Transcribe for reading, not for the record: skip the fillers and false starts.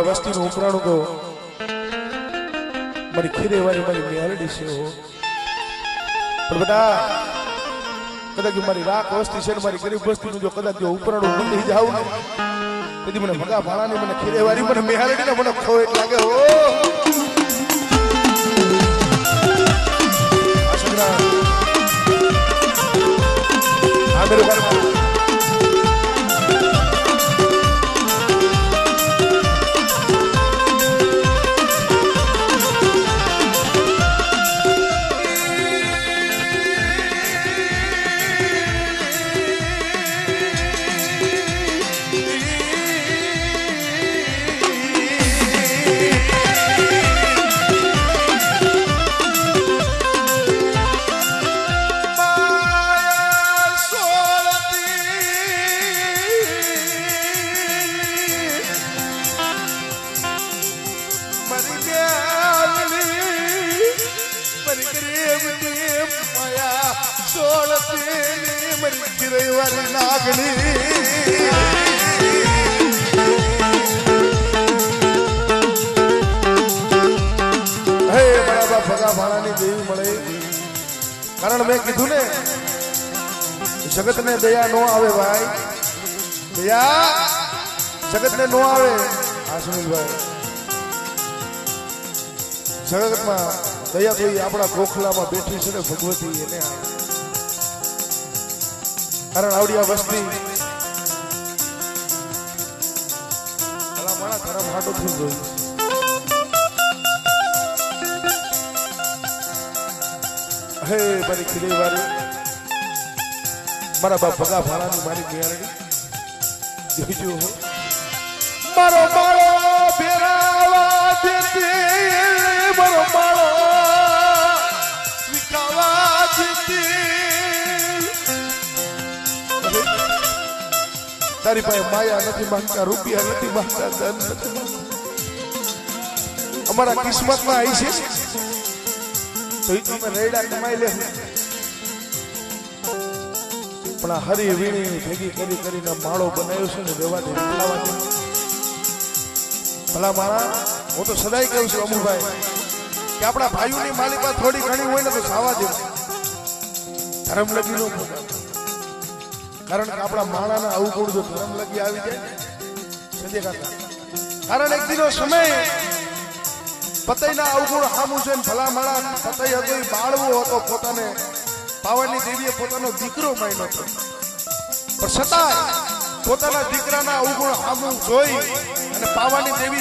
આવડિયા વસ્તીનું ઉપરાણું તો મારી ખીરેવાળી મારી મેલડી છે હો. પણ બધા કદાચ મારી રાખ વસ્તી છે ને મારી ગરીબ વસ્તીનું જો કદાચ જો ઉપરાણું બની જાવ ને તેથી મને ભગા ભાણાની મને ખીરેવાળી મને મેલડી ને મને ખોટ લાગે હો. આ મેરું ઘર નાગણી હે બરાબર ભગા ભાણાની દેવી મળે. કારણ મેં કીધું ને જગત ને દયા નો આવે ભાઈ, દયા જગત ને નો આવે. આ સુનિલભાઈ જગતમાં દયા તો આપણા ગોખલામાં બેઠી છે ને ભગવતી એને આવે. કારણ આવડિયા વસ્તી ભલા મારા ધરમ હાટું થઈ ગયું. હે મારી ખીલી વાળી મારા બાપ ભગા ભાણાની મારી મેળડી જોજો હો. મારો માળો ભેરાવા દેતી, મારો માળો વિકાવા દેતી. તારી પાસે માયા નથી માંગતા, રૂપિયા નથી માંગતા, ધન નથી માંગતા. અમારા કિસ્મતમાં આવી છે તો એ તમે રેડા કમાઈ લે. પણ આ હરી વીણી ભેગી કરી કરીને માળો બનાવ્યો છે ને રેવા દે ભલા મારા. હું તો સદાય કહું છું અમુભાઈ કે આપણા ભાઈઓની માલિકા થોડી ઘણી હોય ને તો સાવા દે, ધર્મ લગી નો. કારણ કે આપણા માણાના અવગુણ જો ધર્મ લગી આવી જાય સંજય કાકા. કારણ એક દિનો સમય પતઈના અવગુણ સામું છે ને ભલા માણા પતઈ હતો એ બાળવો હતો. પોતાને પાવાની દેવીએ પોતાનો દીકરો માન્યો હતો, પણ છતાં પોતાના દીકરાના અવગુણ સામું જોઈ અને પાવાની દેવી